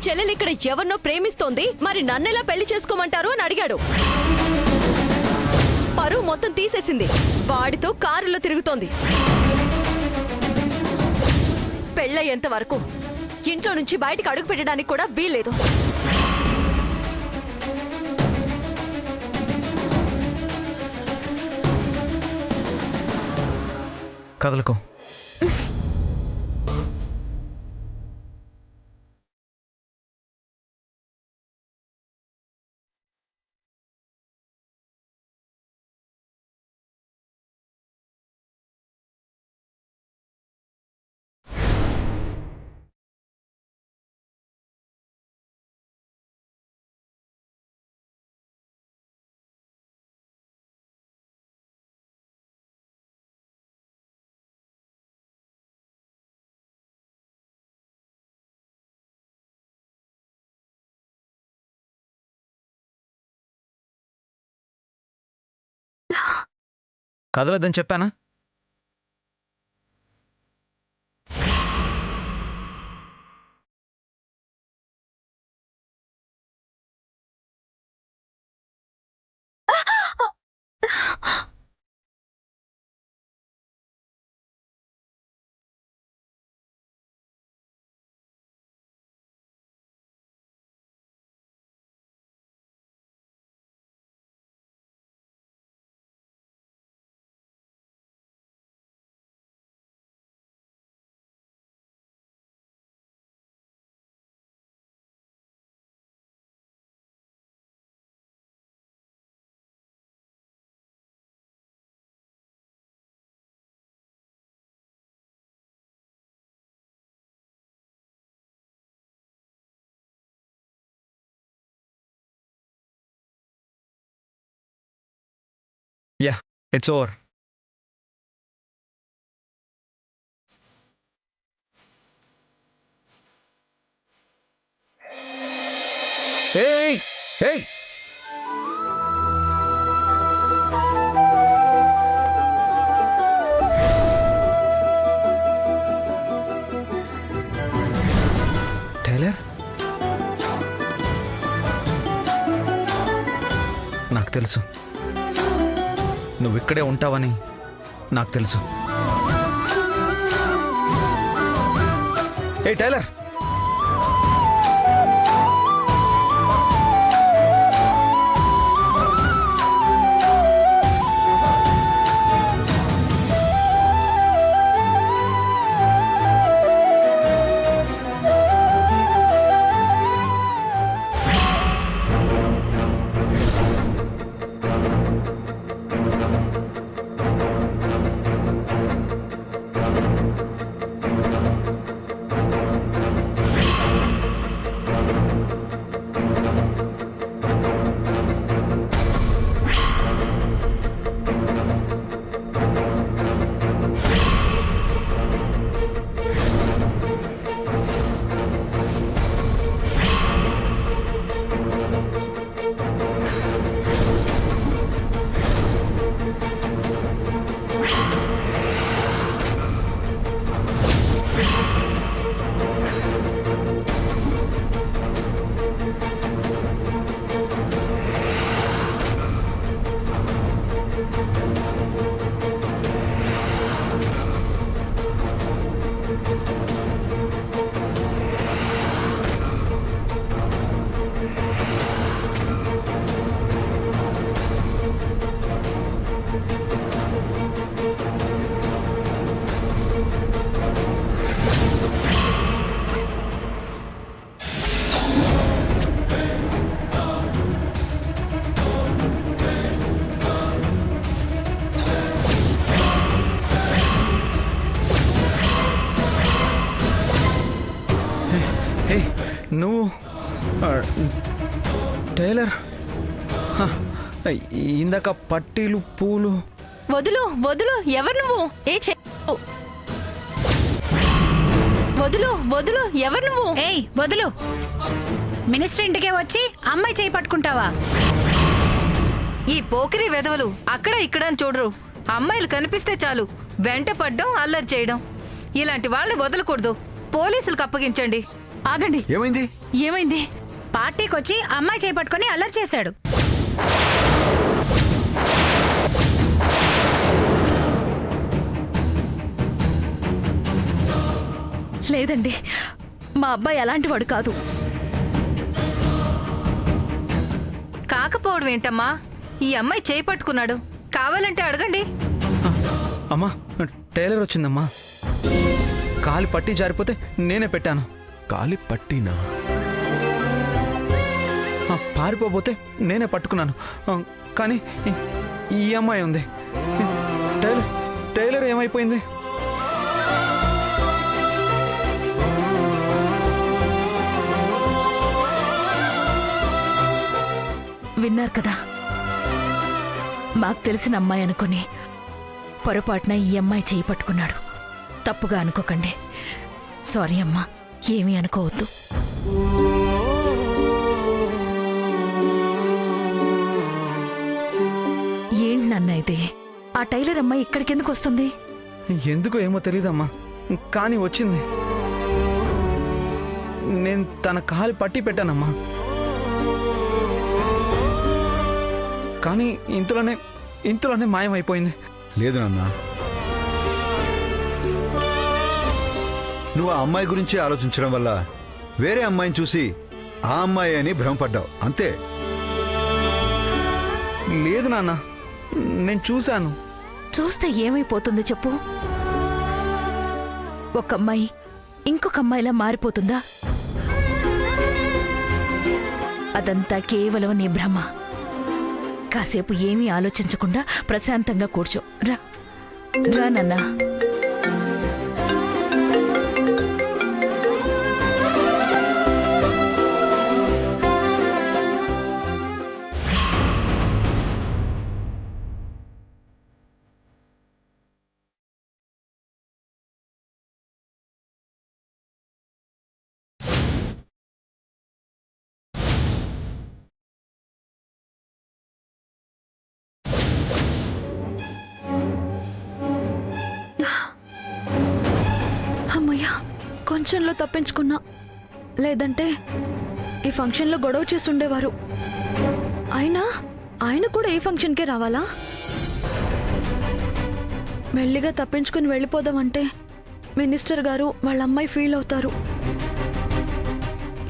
చెల్లెలు ఇక్కడ ఎవరినో ప్రేమిస్తోంది, మరి నన్నెలా పెళ్లి చేసుకోమంటారు అని అడిగాడు. పరువు మొత్తం తీసేసింది, వాడితో కారులో తిరుగుతోంది. పెళ్ళయ్యేంత వరకు ఇంట్లో నుంచి బయటికి అడుగు పెట్టడానికి కూడా వీల్లేదు. కదలకు. కదలొద్దని చెప్పానా? Yeah, it's over. ఏయ్ ఏయ్ టైలర్, నాకు తెలుసు నువ్వు ఇక్కడే ఉంటావని. నాకు తెలుసు. ఏ టైలర్, నువ్వు టైలర్, ఇందాక పట్టీలు పూలు. వదులు వదులు, ఎవరు నువ్వు? వదులు వదులు, ఎవరు నువ్వు? ఏయ్ వదులు. మినిస్టర్ ఇంటికే వచ్చి అమ్మాయి చేయి పట్టుకుంటావా? ఈ పోకిరి వెధవలు అక్కడ ఇక్కడ చూడరు. అమ్మాయిలు కనిపిస్తే చాలు వెంట పడ్డం, అల్లరి చేయడం. ఇలాంటి వాళ్ళని వదలకూడదు. పోలీసులకు అప్పగించండి. ఆగండి. ఏమైంది? ఏమైంది? పార్టీకి వచ్చి అమ్మాయి చేపట్టుకొని అల్లరి చేశాడు. లేదండి, మా అబ్బాయి అలాంటి వాడు కాదు. కాకపోవడం ఏంటమ్మా? ఈ అమ్మాయి చేయి పట్టుకున్నాడు. కావాలంటే అడగండి. అమ్మా, టైలర్ వచ్చిందమ్మా. కాలి పట్టి జారిపోతే నేనే పెట్టాను. కాలి పట్టినా? పారిపోతే నేనే పట్టుకున్నాను. కానీ ఈ అమ్మాయి ఉంది. టైలర్ ఏమైపోయింది? విన్నారు కదా, మాకు తెలిసిన అమ్మాయి అనుకుని పొరపాటున ఈ అమ్మాయి చేయి పట్టుకున్నాడు. తప్పుగా అనుకోకండి. సారీ అమ్మా, ఏమీ అనుకోవద్దు. ఏంటి నాన్న ఇది? ఆ టైలర్ అమ్మాయి ఇక్కడికెందుకు వస్తుంది? ఎందుకో ఏమో తెలీదమ్మా, కానీ వచ్చింది. నేను తన కాలి పట్టి పెట్టానమ్మా. కానీ ఇంతలోనే మాయమైపోయింది. లేదు నాన్న, నువ్వు ఆ అమ్మాయి గురించి ఆలోచించడం వల్ల వేరే అమ్మాయిని చూసి ఆ అమ్మాయి అని భ్రమపడ్డావు అంతే. లేదు నాన్న, నేను చూశాను. చూస్తే ఏమైపోతుంది చెప్పు? ఒక అమ్మాయి ఇంకొక అమ్మాయిలా మారిపోతుందా? అదంతా కేవలం నీ భ్రమ. కాసేపు ఏమీ ఆలోచించకుండా ప్రశాంతంగా కూర్చో. రా రా నాన్నా. అమ్మయ్యా, కొంచెంలో తప్పించుకున్నా. లేదంటే ఈ ఫంక్షన్లో గొడవ చేసుండేవారు. ఆయన కూడా ఈ ఫంక్షన్కే రావాలా? మెల్లిగా తప్పించుకుని వెళ్ళిపోదామంటే మినిస్టర్ గారు వాళ్ళ అమ్మాయి ఫీల్ అవుతారు.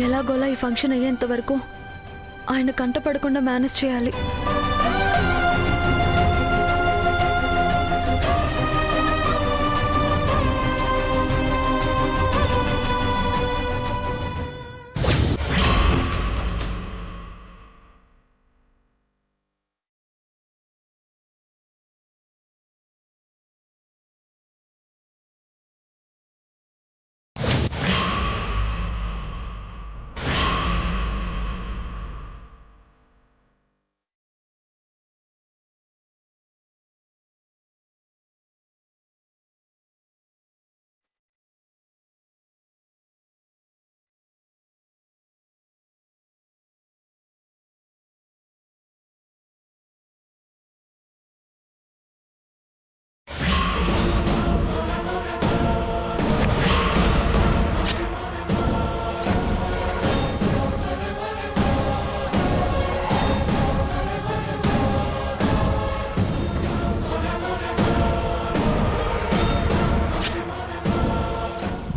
ఎలాగోలా ఈ ఫంక్షన్ అయ్యేంత వరకు ఆయన కంటపడకుండా మేనేజ్ చేయాలి.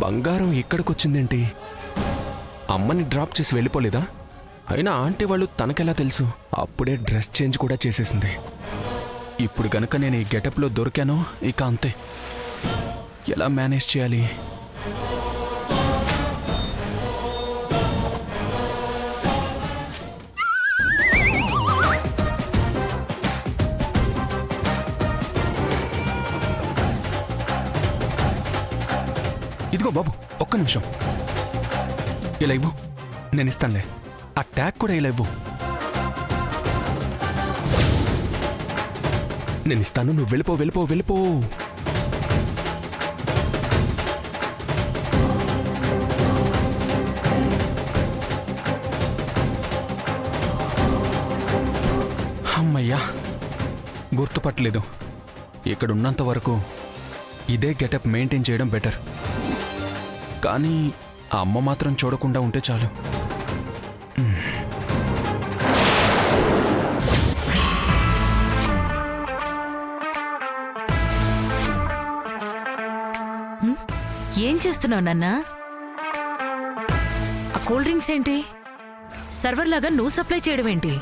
బంగారం ఇక్కడికొచ్చిందేంటి? అమ్మని డ్రాప్ చేసి వెళ్ళిపోలేదా? అయినా ఆంటీ వాళ్ళు తనకెలా తెలుసు? అప్పుడే డ్రెస్ చేంజ్ కూడా చేసేసింది. ఇప్పుడు గనక నేను ఈ గెటప్లో దొరికానో ఇక అంతే. ఎలా మేనేజ్ చేయాలి? ఇదిగో బాబు, ఒక్క నిమిషం. ఇలా ఇవ్వు, నేను ఇస్తానులే. ఆ ట్యాగ్ కూడా ఇలా ఇవ్వు. నేను ఇస్తాను, నువ్వు వెళ్ళిపో వెళ్ళిపో వెళ్ళిపో. అమ్మయ్యా, గుర్తుపట్టలేదు. ఇక్కడున్నంత వరకు ఇదే గెటప్ మెయింటైన్ చేయడం బెటర్. కానీ ఆ అమ్మ మాత్రం చూడకుండా ఉంటే చాలు. ఏం చేస్తున్నావు నాన్నా? ఆ కూల్ డ్రింక్స్ ఏంటి? సర్వర్ లాగా నువ్వు సప్లై చేయడం ఏంటి?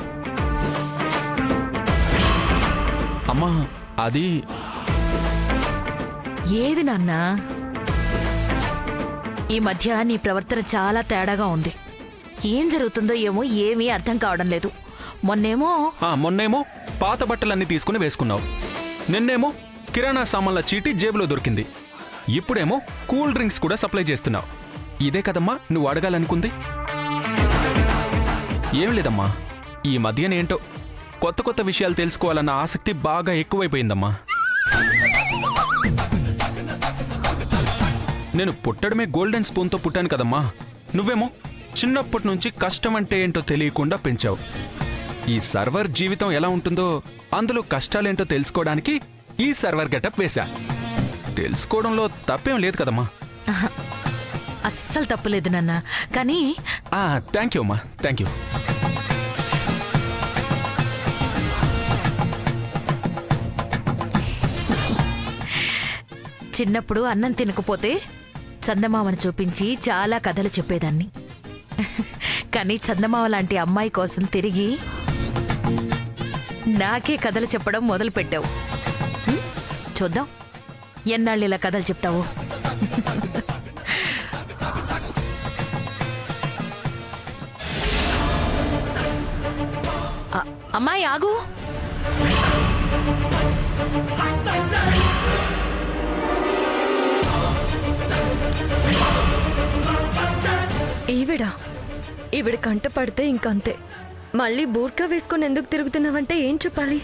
అమ్మా అది ఏది నాన్నా? ఈ మధ్య నీ ప్రవర్తన చాలా తేడాగా ఉంది. ఏం జరుగుతుందో ఏమో ఏమీ అర్థం కావడం లేదు. మొన్నేమో పాత బట్టలన్నీ తీసుకుని వేసుకున్నావు, నిన్నేమో కిరాణా సామాన్ల చీటీ జేబులో దొరికింది, ఇప్పుడేమో కూల్ డ్రింక్స్ కూడా సప్లై చేస్తున్నావు. ఇదే కదమ్మా నువ్వు అడగాలనుకుంది? ఏం లేదమ్మా, ఈ మధ్యనేంటో కొత్త కొత్త విషయాలు తెలుసుకోవాలన్న ఆసక్తి బాగా ఎక్కువైపోయిందమ్మా. నేను పుట్టడమే గోల్డెన్ స్పూన్తో పుట్టాను కదమ్మా, నువ్వేమో చిన్నప్పటి నుంచి కష్టం అంటే ఏంటో తెలియకుండా పెంచావు. ఈ సర్వర్ జీవితం ఎలా ఉంటుందో, అందులో కష్టాలేంటో తెలుసుకోవడానికి ఈ సర్వర్ గెటప్ వేశా. తెలుసుకోవడంలో తప్పేం లేదు కదమ్మా. అస్సలు తప్పులేదు నాన్న. కానీ థ్యాంక్ యూ అమ్మా, థ్యాంక్ యూ. చిన్నప్పుడు అన్నం తినకపోతే చందమామను చూపించి చాలా కథలు చెప్పేదాన్ని. కానీ చందమామ లాంటి అమ్మాయి కోసం తిరిగి నాకే కథలు చెప్పడం మొదలు పెట్టావు. చూద్దాం ఎన్నాళ్ళు ఇలా కథలు చెప్తావు. అమ్మాయి ఆగు. ఈవిడ కంట పడితే ఇంకంతే. మళ్ళీ బూర్కా వేసుకొని ఎందుకు తిరుగుతున్నావంటే ఏం చెప్పాలి?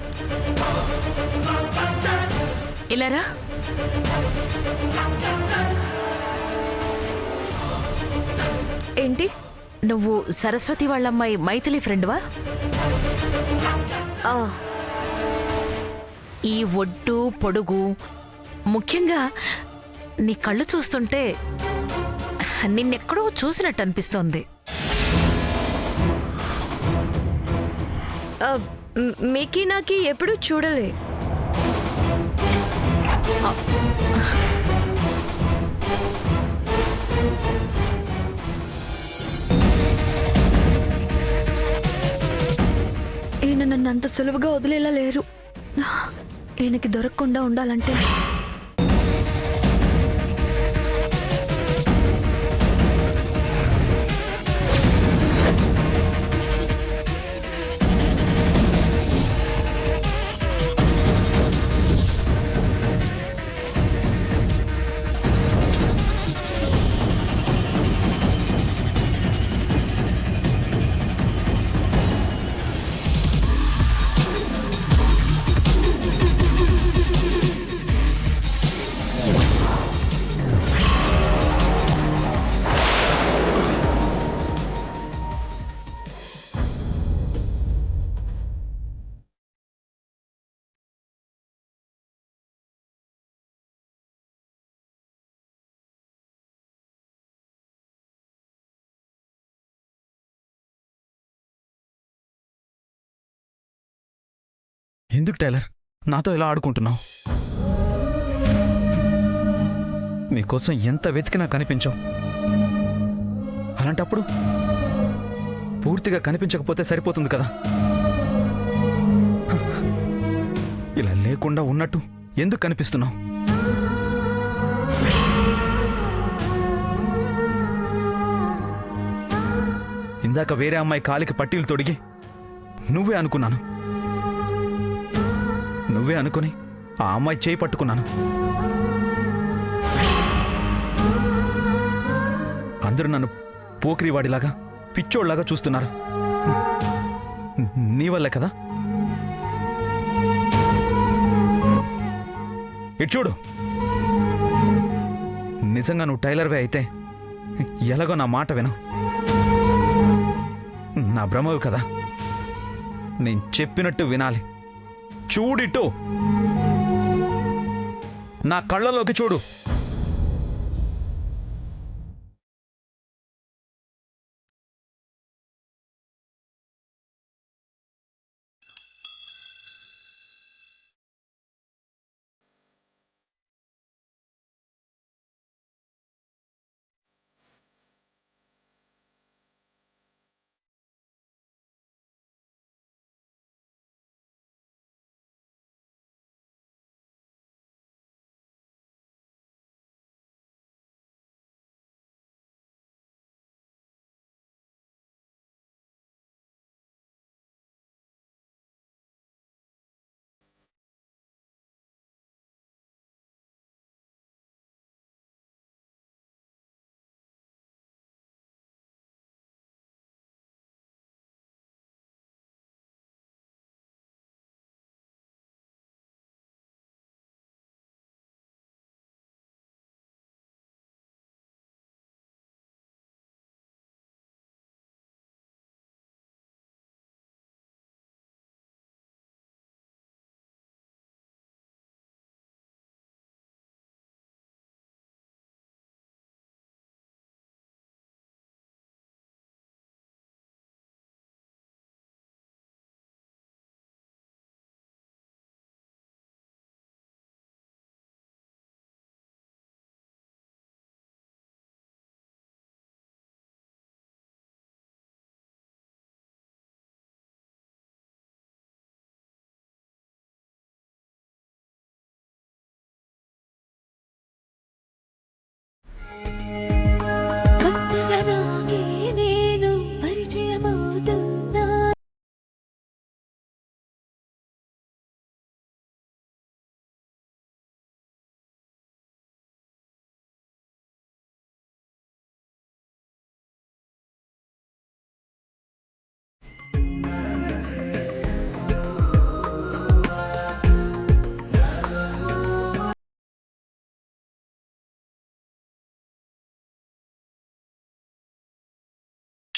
ఇలారా. ఏంటి? నువ్వు సరస్వతి వాళ్ళమ్మాయి మైథిలి ఫ్రెండ్వా? ఈ ఒడ్డు పొడుగు, ముఖ్యంగా నీ కళ్ళు చూస్తుంటే నిన్నెక్కడో చూసినట్టు అనిపిస్తోంది. మీకి నాకి ఎప్పుడు చూడలే. ఈయన నన్ను అంత సులువుగా వదిలేలా లేరు. ఈయనకి దొరకకుండా ఉండాలంటే ఎందుకు టైలర్ నాతో ఇలా ఆడుకుంటున్నావు? నీకోసం ఎంత వెతికినా కనిపించావు. అలాంటప్పుడు పూర్తిగా కనిపించకపోతే సరిపోతుంది కదా. ఇలా లేకుండా ఉన్నట్టు ఎందుకు కనిపిస్తున్నావు? ఇందాక వేరే అమ్మాయి కాలికి పట్టీలు తొడిగి నువ్వే అనుకున్నాను. నువ్వే అనుకుని ఆ అమ్మాయి చేయి పట్టుకున్నాను. అందరూ నన్ను పోకిరివాడిలాగా పిచ్చోళ్లాగా చూస్తున్నారు. నీ వల్లే కదా. ఇటు చూడు, నిజంగా నువ్వు టైలర్వే అయితే ఎలాగో నా మాట విను. నా భ్రమవి కదా, నేను చెప్పినట్టు వినాలి. చూడిటు, నా కళ్ళలోకి చూడు.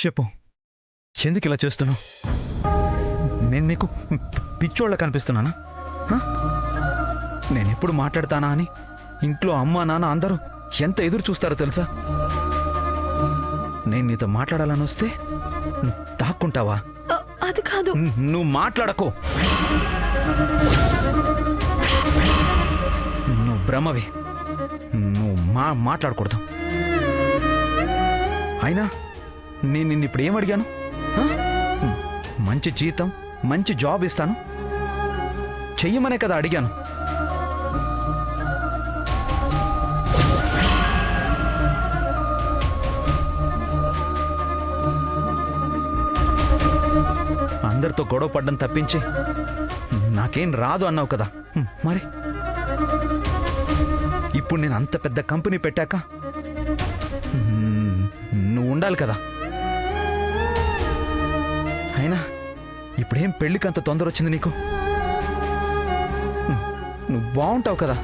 చెప్పు, ఎందుకు ఇలా చేస్తున్నావు? నేను నీకు పిచ్చోళ్ళ కనిపిస్తున్నానా? హ? నేను ఎప్పుడు మాట్లాడతానా అని ఇంట్లో అమ్మ నాన్న అందరూ ఎంత ఎదురు చూస్తారో తెలుసా? నేను నీతో మాట్లాడాలని వస్తే దాక్కుంటావా? అది కాదు. నువ్వు మాట్లాడకు. నువ్వు భ్రమవి. నువ్వు మాట్లాడకూడదు. అయినా నేను నిన్ను ఇప్పుడు ఏం అడిగాను? హ? మంచి జీతం, మంచి జాబ్ ఇస్తాను చెయ్యమనే కదా అడిగాను. అందరితో గొడవ పడ్డం తప్పించి నాకేం రాదు అన్నావు కదా, మరి ఇప్పుడు నేను అంత పెద్ద కంపెనీ పెట్టాక నువ్వు ఉండాలి కదా. అయినా ఇప్పుడేం పెళ్ళికి అంత తొందర వచ్చింది నీకు? నువ్వు బాగుంటావు కదా.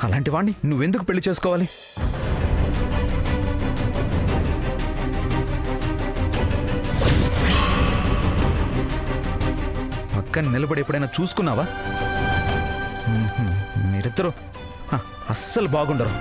అలాంటి వాణ్ణి నువ్వెందుకు పెళ్లి చేసుకోవాలి? పక్కన నిలబడి ఎప్పుడైనా చూసుకున్నావా? మీరిద్దరూ అస్సలు బాగుండరు.